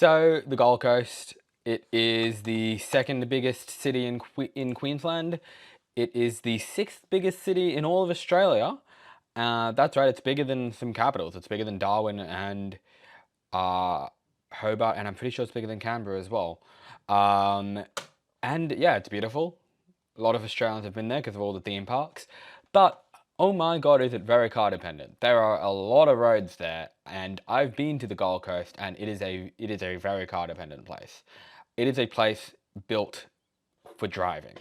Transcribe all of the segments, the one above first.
So the Gold Coast, it is the second biggest city in Queensland. It is the sixth biggest city in all of Australia. That's right, it's bigger than some capitals. It's bigger than Darwin and uh, Hobart, and I'm pretty sure it's bigger than Canberra as well. Um, and yeah, it's beautiful. A lot of Australians have been there because of all the theme parks. But oh my God, is it very car dependent? There are a lot of roads there, and I've been to the Gold Coast, and it is a very car dependent place. It is a place built for driving,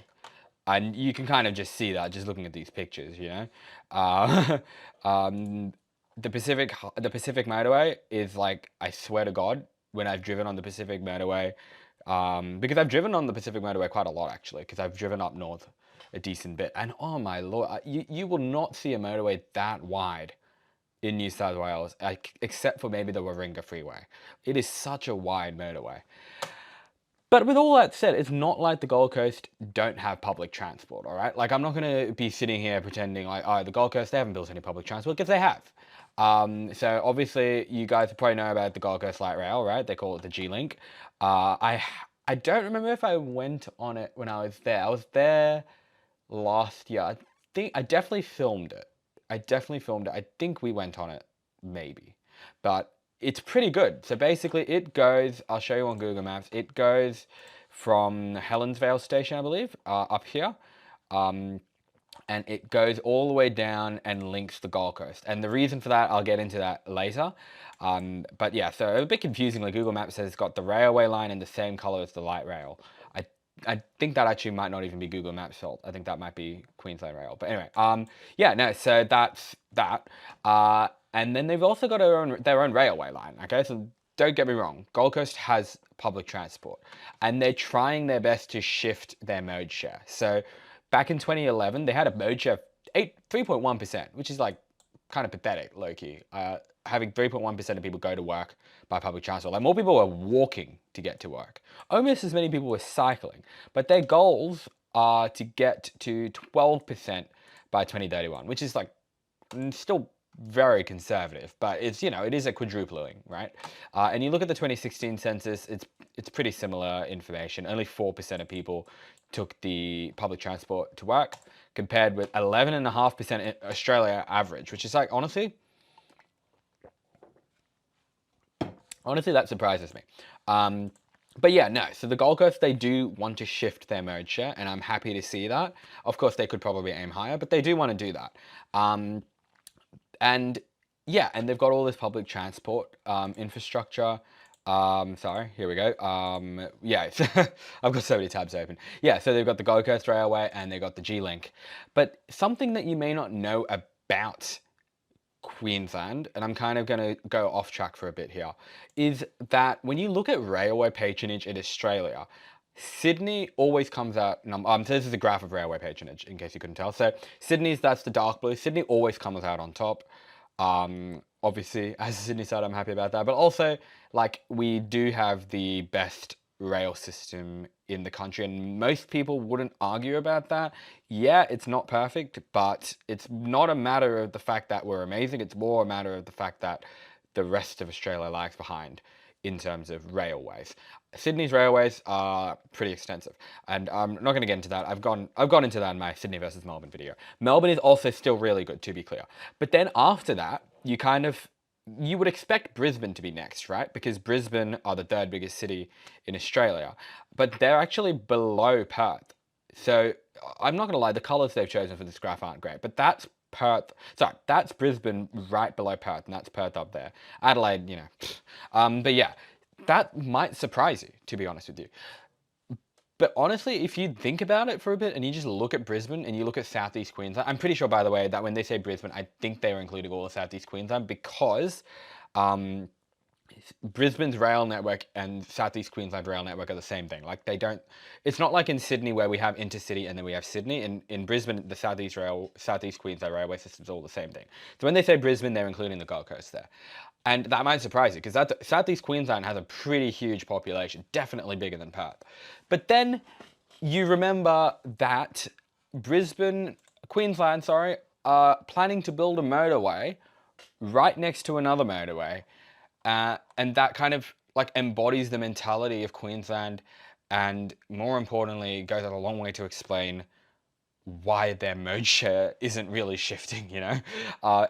and you can kind of just see that just looking at these pictures, you know. Uh, um, the Pacific Motorway is like, I swear to God, when I've driven on the Pacific Motorway, because I've driven on the Pacific Motorway quite a lot actually, because I've driven up north a decent bit, and oh my Lord, you will not see a motorway that wide in New South Wales, except for maybe the Warringah Freeway. It is such a wide motorway. But with all that said, it's not like the Gold Coast don't have public transport, all right? Like, I'm not going to be sitting here pretending like, oh, the Gold Coast, they haven't built any public transport, because they have. So obviously, you guys probably know about the Gold Coast Light Rail, right? They call it the G-Link. I don't remember if I went on it when I was there. I was there last year. I definitely filmed it. I think we went on it, maybe. But it's pretty good. So basically it goes, I'll show you on Google Maps, it goes from Helensvale Station, I believe, up here. And it goes all the way down and links the Gold Coast. And the reason for that, I'll get into that later. But yeah, so a bit confusingly, Google Maps says it's got the railway line in the same color as the light rail. I think that actually might not even be Google Maps fault. I think that might be Queensland Rail. But anyway, yeah, no, so that's that. And then they've also got their own railway line, okay? So don't get me wrong, Gold Coast has public transport, and they're trying their best to shift their mode share. So back in 2011, they had a mode share of 3.1%, which is like kind of pathetic, low-key. Having 3.1% of people go to work by public transport. Like, more people are walking to get to work. Almost as many people were cycling. But their goals are to get to 12% by 2031, which is like still very conservative, but it's, you know, it is a quadrupling, right? And you look at the 2016 census, it's pretty similar information. Only 4% of people took the public transport to work, compared with 11.5% in Australia average, which is like, honestly, that surprises me. But yeah, no, so the Gold Coast, they do want to shift their mode share, and I'm happy to see that. Of course, they could probably aim higher, but they do want to do that. And yeah, and they've got all this public transport infrastructure. Sorry, here we go. Yeah, I've got so many tabs open. Yeah, so they've got the Gold Coast Railway and they've got the G-Link. But something that you may not know about Queensland, and I'm kind of going to go off track for a bit here, is that when you look at railway patronage in Australia, Sydney always comes out, so this is a graph of railway patronage, in case you couldn't tell. So Sydney's, that's the dark blue. Sydney always comes out on top. Obviously, as a Sydney side, I'm happy about that. But also, like, we do have the best rail system in the country, and most people wouldn't argue about that. Yeah, it's not perfect, but it's not a matter of the fact that we're amazing. It's more a matter of the fact that the rest of Australia lags behind in terms of railways. Sydney's railways are pretty extensive, and I'm not going to get into that. I've gone into that in my Sydney versus Melbourne video. Melbourne is also still really good, to be clear. But then after that, you would expect Brisbane to be next, right? Because Brisbane are the third biggest city in Australia, but they're actually below Perth. So I'm not going to lie, the colours they've chosen for this graph aren't great, but that's Perth. Sorry, that's Brisbane right below Perth, and that's Perth up there. Adelaide, you know. But yeah, that might surprise you, to be honest with you. But honestly, if you think about it for a bit and you just look at Brisbane and you look at South-East Queensland, I'm pretty sure, by the way, that when they say Brisbane, I think they are including all of South-East Queensland, because Brisbane's rail network and South-East Queensland rail network are the same thing. Like, it's not like in Sydney where we have intercity and then we have Sydney. In Brisbane, the South-East Queensland railway system is all the same thing. So when they say Brisbane, they're including the Gold Coast there. And that might surprise you, because South-East Queensland has a pretty huge population, definitely bigger than Perth. But then you remember that Queensland, are planning to build a motorway right next to another motorway. And that kind of like embodies the mentality of Queensland, and more importantly, goes a long way to explain why their mode share isn't really shifting, you know?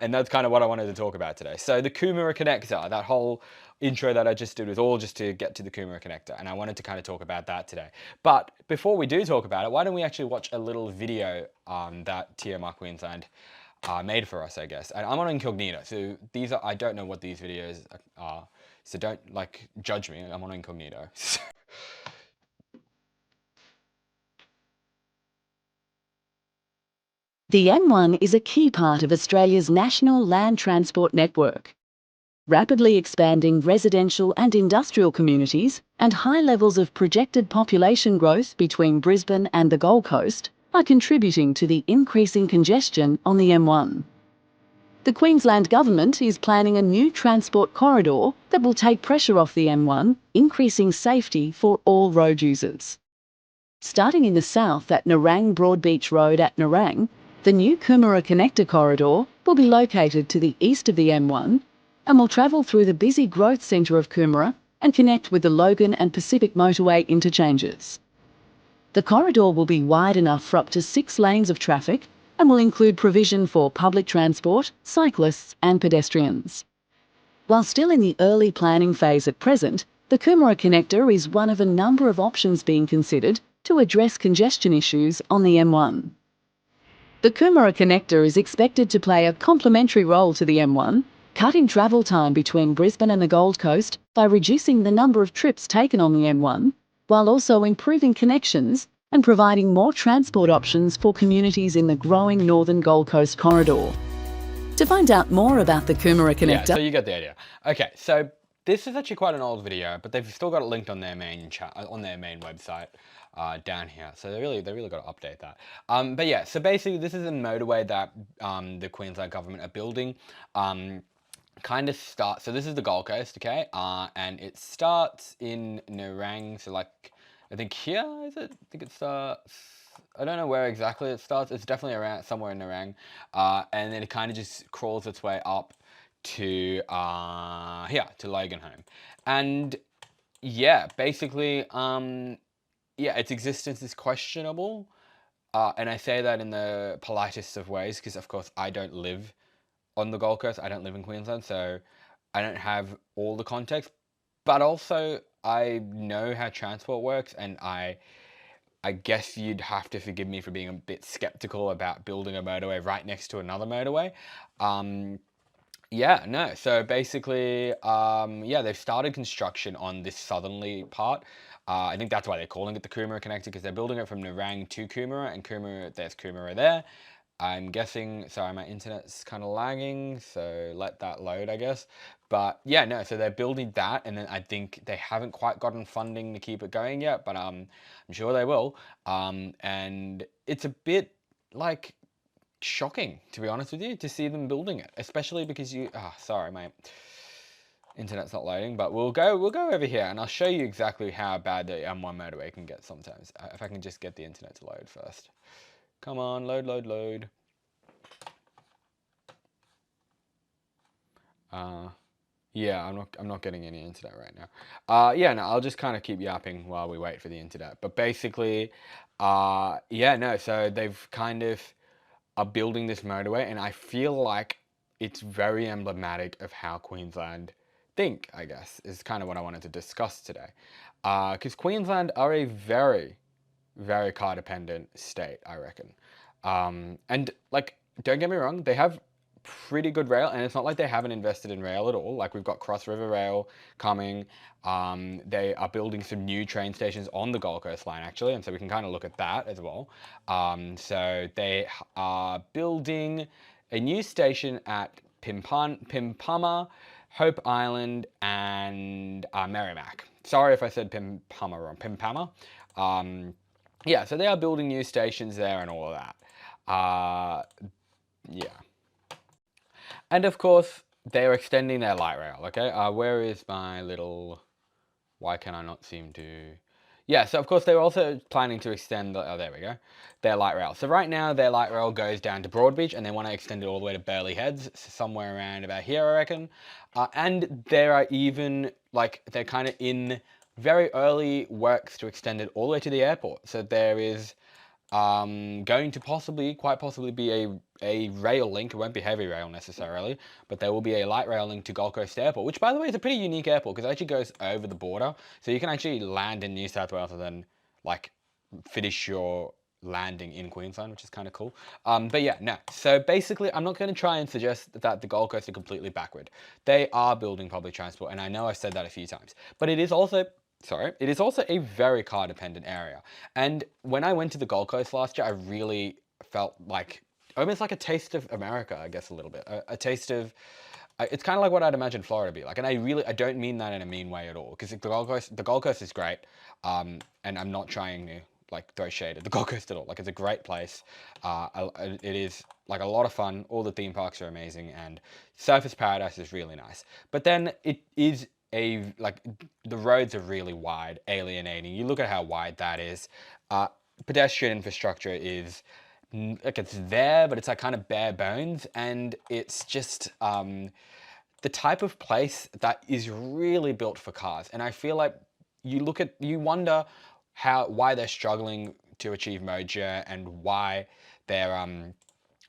And that's kind of what I wanted to talk about today. So the Coomera Connector, that whole intro that I just did was all just to get to the Coomera Connector, and I wanted to kind of talk about that today. But before we do talk about it, why don't we actually watch a little video that TMR Queensland made for us, I guess. And I'm on incognito, so these are, I don't know what these videos are, so don't like judge me, I'm on incognito. The M1 is a key part of Australia's national land transport network. Rapidly expanding residential and industrial communities and high levels of projected population growth between Brisbane and the Gold Coast are contributing to the increasing congestion on the M1. The Queensland Government is planning a new transport corridor that will take pressure off the M1, increasing safety for all road users. Starting in the south at Nerang Broadbeach Road at Nerang, the new Coomera Connector corridor will be located to the east of the M1 and will travel through the busy growth centre of Coomera and connect with the Logan and Pacific Motorway interchanges. The corridor will be wide enough for up to 6 lanes of traffic and will include provision for public transport, cyclists and pedestrians. While still in the early planning phase at present, the Coomera Connector is one of a number of options being considered to address congestion issues on the M1. The Coomera Connector is expected to play a complementary role to the M1, cutting travel time between Brisbane and the Gold Coast by reducing the number of trips taken on the M1, while also improving connections and providing more transport options for communities in the growing Northern Gold Coast corridor. To find out more about the Coomera Connector... Yeah, so you get the idea. Okay, so this is actually quite an old video, but they've still got it linked on their main website down here. So they really got to update that. But yeah, so basically this is a motorway that the Queensland government are building. Kind of starts, so this is the Gold Coast, okay, and it starts in Nerang, so like, I think here, is it? I think it starts, I don't know where exactly it starts, it's definitely around somewhere in Nerang, and then it kind of just crawls its way up to here, to Loganholme. And yeah, basically, yeah, its existence is questionable, and I say that in the politest of ways, because of course I don't live on the Gold Coast. I don't live in Queensland, so I don't have all the context, but also I know how transport works, and I guess you'd have to forgive me for being a bit skeptical about building a motorway right next to another motorway. Yeah, no, so basically, yeah, they've started construction on this southerly part. I think that's why they're calling it the Coomera Connector, because they're building it from Nerang to Coomera, and there's Coomera there. I'm guessing, sorry, my internet's kind of lagging, so let that load, I guess. But yeah, no, so they're building that, and then I think they haven't quite gotten funding to keep it going yet, but I'm sure they will. And it's a bit like shocking, to be honest with you, to see them building it, especially because sorry, my internet's not loading, but we'll go over here and I'll show you exactly how bad the M1 motorway can get sometimes. If I can just get the internet to load first. Come on, load, load, load. Yeah, I'm not getting any internet right now. Yeah, no, I'll just kind of keep yapping while we wait for the internet. But basically, yeah, no, so they've kind of are building this motorway, and I feel like it's very emblematic of how Queensland think, I guess, is kind of what I wanted to discuss today. Because Queensland are a very, very car dependent state, I reckon. And like, don't get me wrong, they have pretty good rail, and it's not like they haven't invested in rail at all. Like, we've got Cross River Rail coming. They are building some new train stations on the Gold Coast line, actually, and so we can kind of look at that as well. So they are building a new station at Pimpama, Hope Island, and Merrimack. Sorry if I said Pimpama wrong. Pimpama. Yeah, so they are building new stations there and all of that. Yeah. And of course, they're extending their light rail, okay? Where is my little... Why can I not seem to... Yeah, so of course they were also planning to extend, oh, there we go, their light rail. So right now their light rail goes down to Broadbeach, and they want to extend it all the way to Burleigh Heads, somewhere around about here, I reckon. And there are even, like, they're kind of in very early works to extend it all the way to the airport. So there is going to quite possibly be a rail link. It won't be heavy rail necessarily, but there will be a light rail link to Gold Coast Airport, which, by the way, is a pretty unique airport because it actually goes over the border. So you can actually land in New South Wales and then, like, finish your landing in Queensland, which is kind of cool. But yeah, no. So basically, I'm not going to try and suggest that the Gold Coast are completely backward. They are building public transport, and I know I've said that a few times, but it is also a very car dependent area. And when I went to the Gold Coast last year, I really felt like almost like a taste of America, I guess, a little bit. A taste of, it's kind of like what I'd imagine Florida to be like. And I don't mean that in a mean way at all, because the Gold Coast is great. And I'm not trying to like throw shade at the Gold Coast at all. Like, it's a great place. It is like a lot of fun. All the theme parks are amazing, and Surfers Paradise is really nice. But then it is like, the roads are really wide, alienating. You look at how wide that is. Pedestrian infrastructure is like, it's there, but it's like kind of bare bones, and it's just the type of place that is really built for cars. And I feel like you wonder why they're struggling to achieve mode share, and why their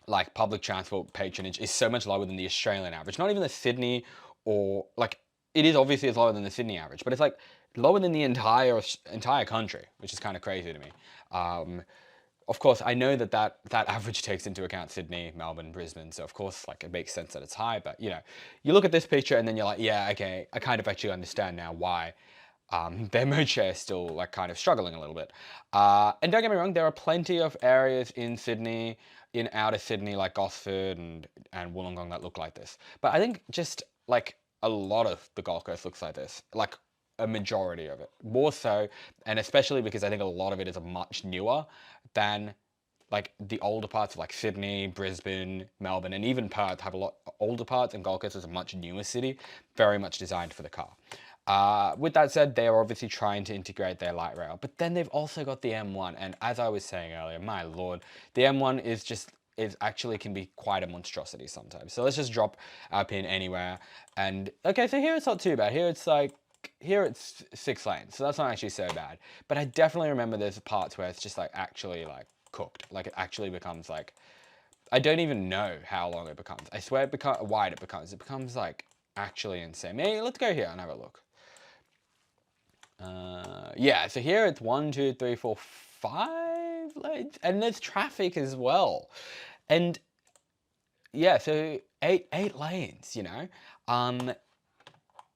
like public transport patronage is so much lower than the Australian average. Not even the Sydney, or like, it is obviously it's lower than the Sydney average, but it's like lower than the entire country, which is kind of crazy to me. Of course, I know that average takes into account Sydney, Melbourne, Brisbane, so of course, like, it makes sense that it's high. But you look at this picture and then you're like, yeah, okay, I kind of actually understand now why their mode share is still, like, kind of struggling a little bit. And don't get me wrong, there are plenty of areas in Sydney, in outer Sydney, like Gosford and Wollongong, that look like this. But I think just like a lot of the Gold Coast looks like this, like a majority of it, more so, and especially because I think a lot of it is a much newer than like the older parts of like Sydney, Brisbane, Melbourne, and even Perth have a lot older parts, and Gold Coast is a much newer city, very much designed for the car. With that said, they are obviously trying to integrate their light rail, but then they've also got the M1, and as I was saying earlier, my lord, the M1 is actually can be quite a monstrosity sometimes. So let's just drop our pin anywhere, and okay, so here it's not too bad. Here it's 6 lanes, so that's not actually so bad. But I definitely remember there's parts where it's just like actually like cooked, like it actually becomes like, I don't even know how long it becomes. I swear wide it becomes. It becomes like actually insane. Maybe let's go here and have a look. Yeah, so here it's 1, 2, 3, 4, 5 lanes, and there's traffic as well. And yeah, so eight lanes,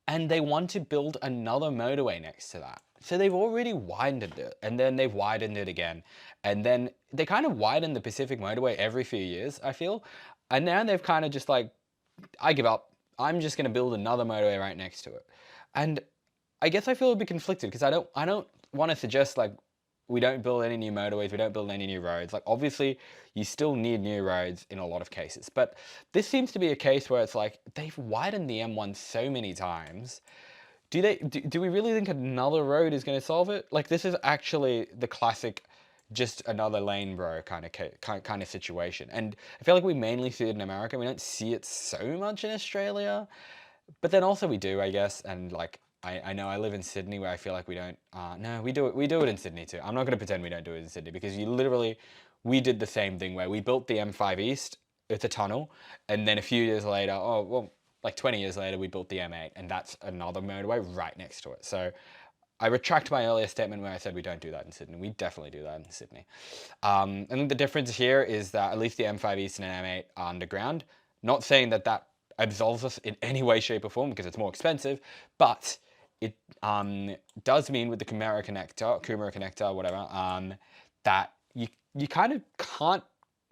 and they want to build another motorway next to that. So they've already widened it, and then they've widened it again, and then they kind of widen the Pacific Motorway every few years, I feel. And now they've kind of just like, I give up. I'm just going to build another motorway right next to it. And I guess I feel a bit conflicted, because I don't want to suggest like we don't build any new motorways, we don't build any new roads. Like, obviously you still need new roads in a lot of cases, but this seems to be a case where it's like they've widened the M1 so many times. Do we really think another road is going to solve it? Like, this is actually the classic just another lane, bro, kind of situation. And I feel like we mainly see it in America. We don't see it so much in Australia. But then also we do, I guess, and like, I know I live in Sydney, where I feel like we don't, no, we do it in Sydney too. I'm not going to pretend we don't do it in Sydney, because we did the same thing where we built the M5 East, it's a tunnel, and then a few years later, oh, well, like 20 years later, we built the M8, and that's another motorway right next to it. So I retract my earlier statement where I said we don't do that in Sydney. We definitely do that in Sydney. I think the difference here is that at least the M5 East and M8 are underground. Not saying that absolves us in any way, shape, or form, because it's more expensive, but it does mean with the Coomera Connector, whatever, that you kind of can't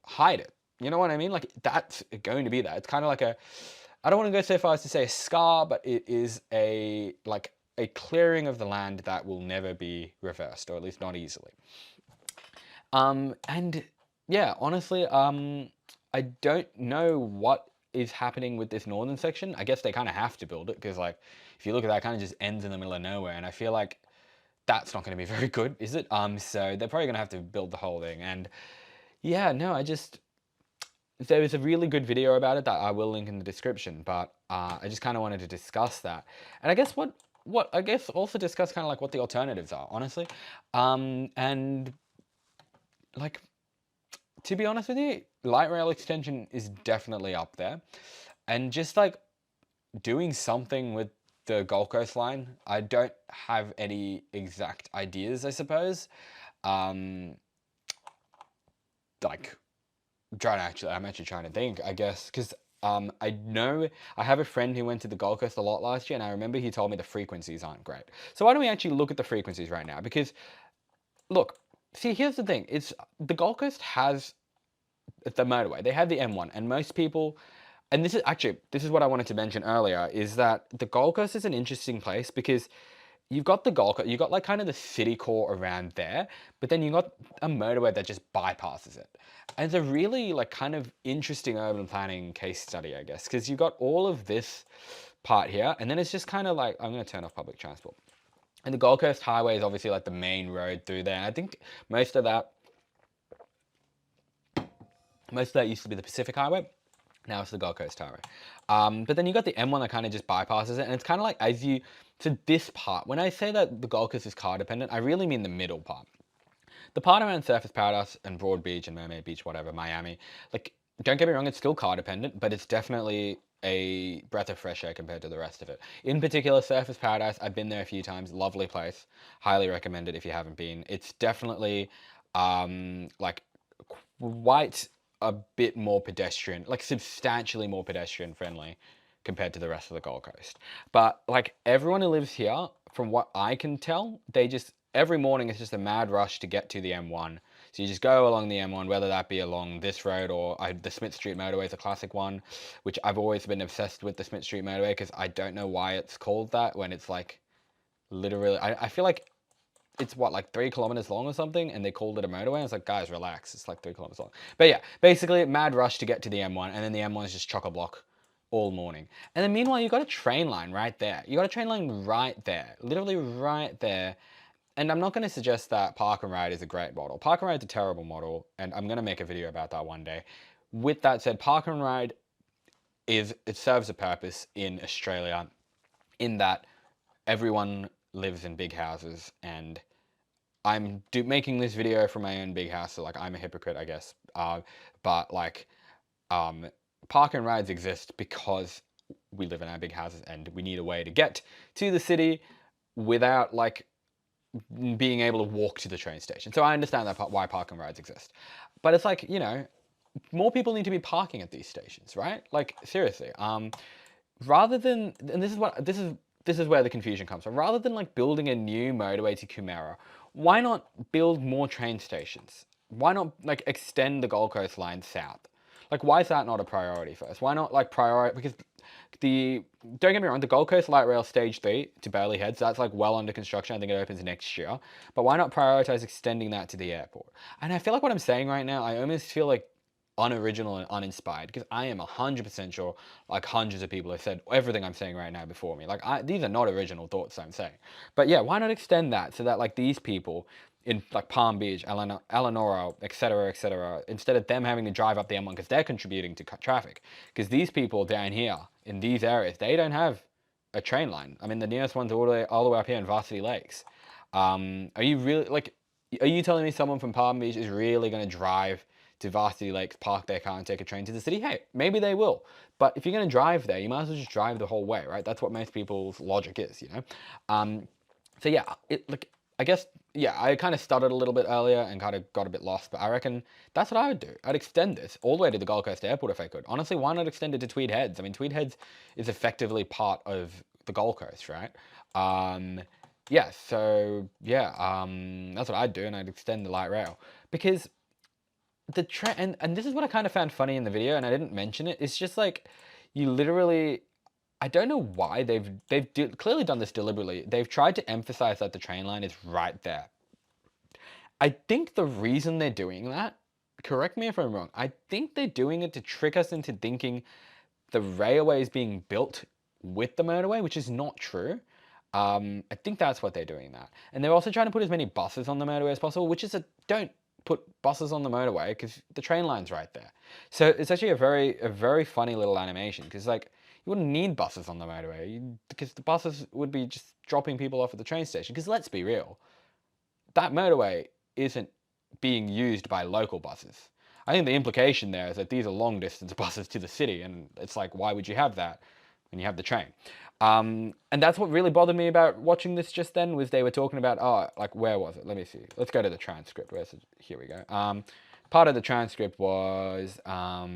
hide it. You know what I mean? Like, that's going to be there. It's kind of like I don't want to go so far as to say a scar, but it is a clearing of the land that will never be reversed, or at least not easily. And yeah, honestly, I don't know what is happening with this northern section. I guess they kind of have to build it, because like, if you look at that, it kind of just ends in the middle of nowhere, and I feel like that's not going to be very good, is it? So they're probably going to have to build the whole thing. And yeah, no, there is a really good video about it that I will link in the description, but I just kind of wanted to discuss that. And I guess what I guess also discuss kind of like what the alternatives are, honestly. And like, to be honest with you, light rail extension is definitely up there. And just like doing something with the Gold Coast line, I don't have any exact ideas, I suppose. Um, like I'm actually trying to think, I guess, because I know I have a friend who went to the Gold Coast a lot last year, and I remember he told me the frequencies aren't great. So why don't we actually look at the frequencies right now? Because look, see, here's the thing: it's the Gold Coast has the motorway. They have the M1, and most people, and this is what I wanted to mention earlier, is that the Gold Coast is an interesting place because you've got the Gold Coast, you've got like kind of the city core around there, but then you've got a motorway that just bypasses it. And it's a really like kind of interesting urban planning case study, I guess, because you've got all of this part here, and then it's just kind of like, I'm going to turn off public transport. And the Gold Coast Highway is obviously like the main road through there. I think most of that used to be the Pacific Highway. Now it's the Gold Coast Highway. But then you got the M1 that kind of just bypasses it. And it's kind of like so this part, when I say that the Gold Coast is car dependent, I really mean the middle part. The part around Surfers Paradise and Broad Beach and Mermaid Beach, whatever, Miami, like, don't get me wrong, it's still car dependent, but it's definitely a breath of fresh air compared to the rest of it. In particular, Surfers Paradise, I've been there a few times, lovely place, highly recommend it if you haven't been. It's definitely, like, quite a bit more pedestrian, like substantially more pedestrian friendly compared to the rest of the Gold Coast. But like everyone who lives here, from what I can tell, every morning it's just a mad rush to get to the M1. So you just go along the M1, whether that be along this road or the Smith Street Motorway is a classic one, which I've always been obsessed with the Smith Street Motorway because I don't know why it's called that when it's like literally, I feel like it's what, like 3 kilometers long or something, and they called it a motorway. I was like, guys, relax, it's like 3 kilometers long. But yeah, basically mad rush to get to the M1, and then the M1 is just chock-a-block all morning. And then meanwhile, you got a train line right there. You got a train line right there, literally right there. And I'm not going to suggest that Park and Ride is a great model. Park and Ride is a terrible model, and I'm going to make a video about that one day. With that said, Park and Ride it serves a purpose in Australia, in that everyone lives in big houses, and I'm making this video from my own big house, so like I'm a hypocrite, I guess. But like, park and rides exist because we live in our big houses and we need a way to get to the city without like being able to walk to the train station. So I understand that why park and rides exist. But it's like, more people need to be parking at these stations, right? Like seriously. Rather than, and this is where the confusion comes from. Rather than like building a new motorway to Coomera, why not build more train stations? Why not like extend the Gold Coast line south? Like, why is that not a priority first? Why not like priority? Because don't get me wrong, the Gold Coast Light Rail Stage 3 to Burleigh Heads, that's like well under construction. I think it opens next year. But why not prioritize extending that to the airport? And I feel like what I'm saying right now, I almost feel like unoriginal and uninspired, because I am 100% sure like hundreds of people have said everything I'm saying right now before me. Like these are not original thoughts I'm saying. But yeah, why not extend that so that like these people in like Palm Beach, Eleanor, etc., instead of them having to drive up the M1 because they're contributing to traffic, because these people down here in these areas, they don't have a train line. I mean, the nearest one's all the way up here in Varsity Lakes. Are you really like? Are you telling me someone from Palm Beach is really going to drive to Varsity Lakes, park their car, and take a train to the city? Hey, maybe they will. But if you're going to drive there, you might as well just drive the whole way, right? That's what most people's logic is, So yeah, I guess, yeah, I kind of stuttered a little bit earlier and kind of got a bit lost, but I reckon that's what I would do. I'd extend this all the way to the Gold Coast Airport if I could. Honestly, why not extend it to Tweed Heads? I mean, Tweed Heads is effectively part of the Gold Coast, right? Yeah, so yeah, that's what I'd do, and I'd extend the light rail because the train, and this is what I kind of found funny in the video, and I didn't mention it. It's just like you literally, I don't know why they've clearly done this deliberately. They've tried to emphasize that the train line is right there. I think the reason they're doing that, correct me if I'm wrong, I think they're doing it to trick us into thinking the railway is being built with the motorway, which is not true. I think that's what they're doing that. And they're also trying to put as many buses on the motorway as possible, which is don't put buses on the motorway because the train line's right there. So it's actually a very funny little animation because like you wouldn't need buses on the motorway because the buses would be just dropping people off at the train station. Because let's be real, that motorway isn't being used by local buses. I think the implication there is that these are long distance buses to the city, and it's like, why would you have that when you have the train? And that's what really bothered me about watching this just then was they were talking about, oh, like, where was it? Let me see. Let's go to the transcript. Where's it? Here we go. Part of the transcript was, blah,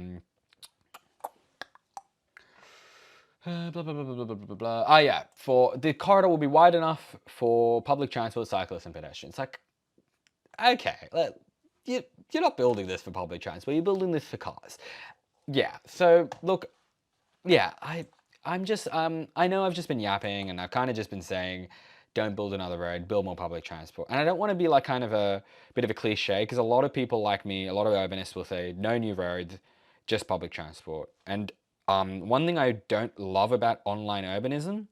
blah, blah, blah, blah, blah, blah, blah. Ah, yeah. For the corridor will be wide enough for public transport, cyclists, and pedestrians. Like, okay, you're not building this for public transport. You're building this for cars. Yeah. So look, yeah, I'm just I know I've just been yapping and I've kind of just been saying don't build another road, build more public transport. And I don't want to be like kind of a bit of a cliche because a lot of people like me, a lot of urbanists will say no new roads, just public transport. And one thing I don't love about online urbanism,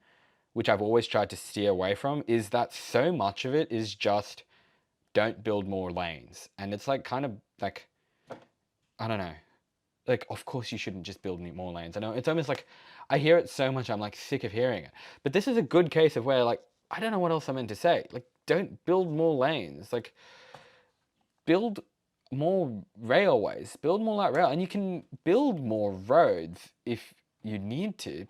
which I've always tried to steer away from, is that so much of it is just don't build more lanes. And it's like kind of like I don't know, like, of course you shouldn't just build more lanes. I know it's almost like I hear it so much, I'm like sick of hearing it. But this is a good case of where, like, I don't know what else I'm meant to say. Like, don't build more lanes. Like, build more railways, build more light rail, and you can build more roads if you need to.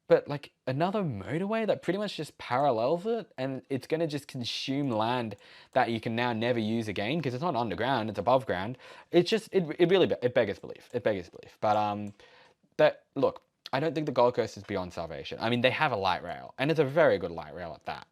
But like another motorway that pretty much just parallels it, and it's going to just consume land that you can now never use again because it's not underground, it's above ground. It's just it really it beggars belief. It beggars belief. But look, I don't think the Gold Coast is beyond salvation. I mean, they have a light rail, and it's a very good light rail at that.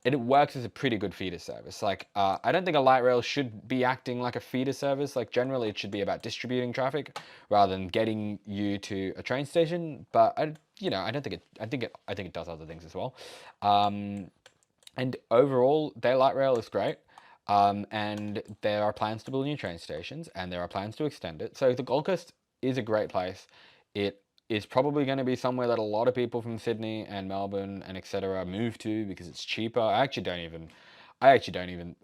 And it works as a pretty good feeder service. Like, I don't think a light rail should be acting like a feeder service. Like, generally, it should be about distributing traffic rather than getting you to a train station. But I don't think it. I think it does other things as well. And overall, their light rail is great. And there are plans to build new train stations, and there are plans to extend it. So the Gold Coast is a great place. It is probably going to be somewhere that a lot of people from Sydney and Melbourne and etc. move to because it's cheaper. I actually don't even.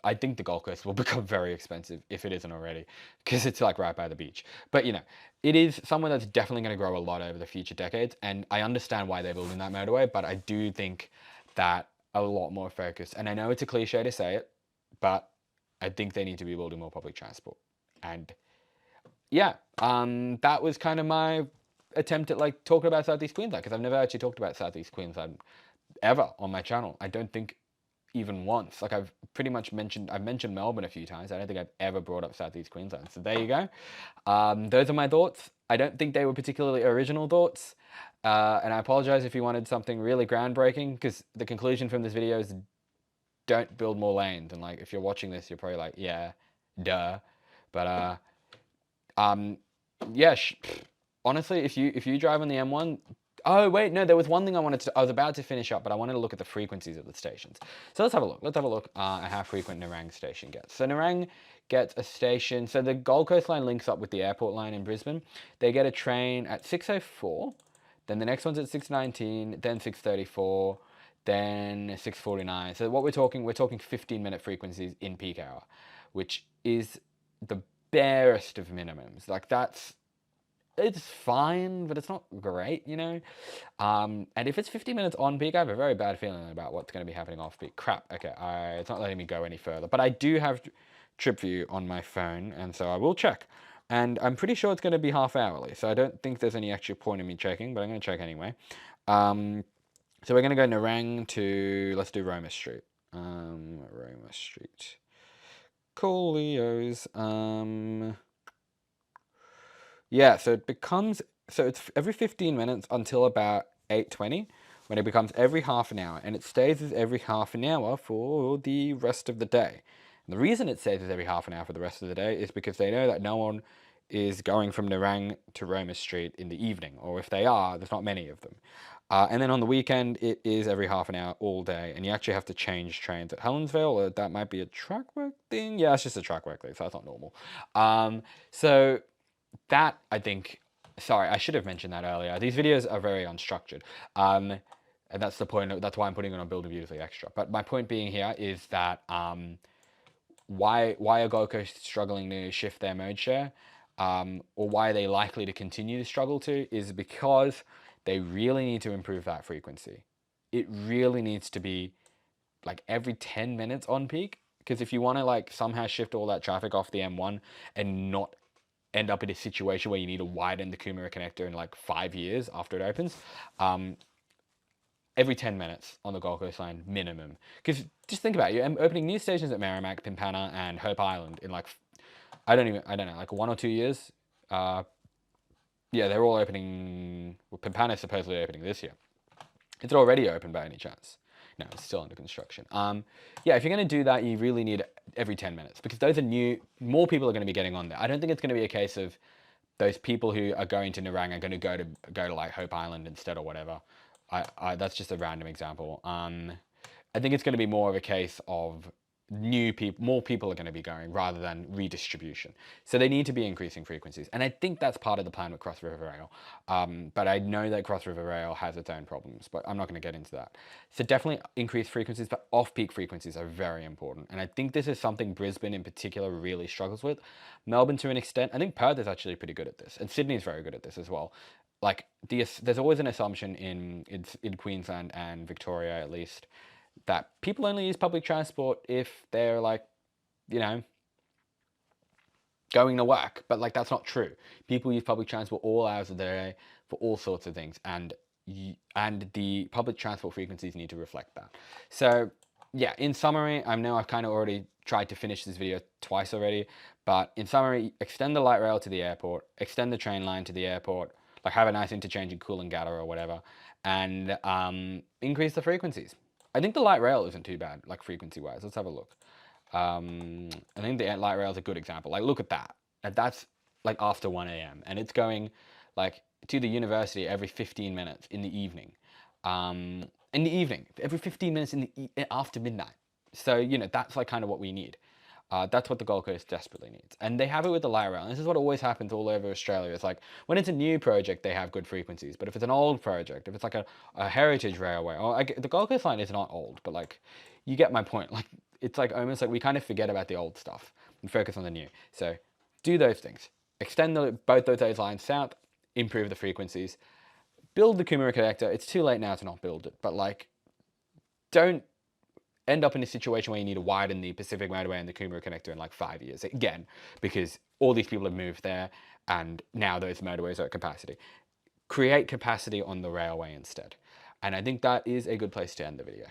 I think the Gold Coast will become very expensive if it isn't already, because it's like right by the beach. But it is somewhere that's definitely going to grow a lot over the future decades, and I understand why they're building that motorway. But I do think that a lot more focus. And I know it's a cliche to say it, but I think they need to be building more public transport. And yeah, that was kind of my attempt at like talking about South-East Queensland because I've never actually talked about South-East Queensland ever on my channel. I don't think even once. Like I've mentioned Melbourne a few times. I don't think I've ever brought up South-East Queensland. So there you go. Those are my thoughts. I don't think they were particularly original thoughts. And I apologize if you wanted something really groundbreaking because the conclusion from this video is don't build more lanes. And like, if you're watching this, you're probably like, yeah, duh. But, yeah, honestly, if you drive on the M1, oh wait, no, there was one thing I was about to finish up, but I wanted to look at the frequencies of the stations. So let's have a look. Let's have a look at how frequent Nerang station gets. So Nerang gets a station. So the Gold Coast line links up with the airport line in Brisbane. They get a train at 6:04. Then the next one's at 6:19. Then 6:34. Then 6:49. So what we're talking 15-minute frequencies in peak hour, which is the barest of minimums. Like it's fine, but it's not great, And if it's 50 minutes on peak, I have a very bad feeling about what's going to be happening off peak. Crap. Okay, it's not letting me go any further. But I do have trip view on my phone, and so I will check. And I'm pretty sure it's going to be half hourly, so I don't think there's any extra point in me checking, but I'm going to check anyway. So we're going to go Nerang to, let's do Roma Street. Roma Street. Coolios. Yeah, so it's every 15 minutes until about 8:20, when it becomes every half an hour, and it stays as every half an hour for the rest of the day. And the reason it stays as every half an hour for the rest of the day is because they know that no one is going from Nerang to Roma Street in the evening, or if they are, there's not many of them. And then on the weekend, it is every half an hour all day, and you actually have to change trains at Helensvale, or that might be a track work thing. Yeah, it's just a track work thing, so that's not normal. So that, I think, sorry, I should have mentioned that earlier. These videos are very unstructured. And that's the point. That's why I'm putting it on Build a Beautifully Extra. But my point being here is that why are Gold Coast struggling to shift their mode share, or why are they likely to continue to struggle to, is because they really need to improve that frequency. It really needs to be like every 10 minutes on peak, because if you want to like somehow shift all that traffic off the M1 and not end up in a situation where you need to widen the Coomera Connector in like 5 years after it opens, every 10 minutes on the Gold Coast line minimum. Because just think about it, you're opening new stations at Merrimack, Pimpana, and Hope Island in like, I don't know, like 1 or 2 years. Yeah, they're all opening. Well, Pimpana's supposedly opening this year. Is it already open by any chance? No, it's still under construction. Yeah, if you're going to do that, you really need every 10 minutes, because those are new. More people are going to be getting on there. I don't think it's going to be a case of those people who are going to Narang are going to go to like Hope Island instead or whatever. That's just a random example. I think it's going to be more of a case of more people are going to be going rather than redistribution. So they need to be increasing frequencies. And I think that's part of the plan with Cross River Rail. But I know that Cross River Rail has its own problems, but I'm not going to get into that. So definitely increase frequencies, but off-peak frequencies are very important. And I think this is something Brisbane in particular really struggles with. Melbourne to an extent. I think Perth is actually pretty good at this. And Sydney is very good at this as well. Like there's always an assumption in Queensland and Victoria at least, that people only use public transport if they're like, you know, going to work. But like that's not true. People use public transport all hours of the day for all sorts of things, and the public transport frequencies need to reflect that. So yeah, in summary, I know I've kind of already tried to finish this video twice already, but in summary, extend the light rail to the airport, extend the train line to the airport, like have a nice interchange in Coolangatta or whatever, and increase the frequencies. I think the light rail isn't too bad, like frequency-wise. Let's have a look. I think the light rail is a good example. Like, look at that. That's like after 1 a.m. and it's going like to the university every 15 minutes in the evening. Every 15 minutes after midnight. So, you know, that's like kind of what we need. That's what the Gold Coast desperately needs. And they have it with the light rail. And this is what always happens all over Australia. It's like, when it's a new project, they have good frequencies. But if it's an old project, if it's like a heritage railway, or the Gold Coast line is not old, but like, you get my point. Like, it's like almost like we kind of forget about the old stuff and focus on the new. So do those things. Extend both those lines south, improve the frequencies, build the Coomera Connector. It's too late now to not build it, but like, don't end up in a situation where you need to widen the Pacific Motorway and the Coomera Connector in like 5 years again, because all these people have moved there and now those motorways are at capacity. Create capacity on the railway instead. And I think that is a good place to end the video.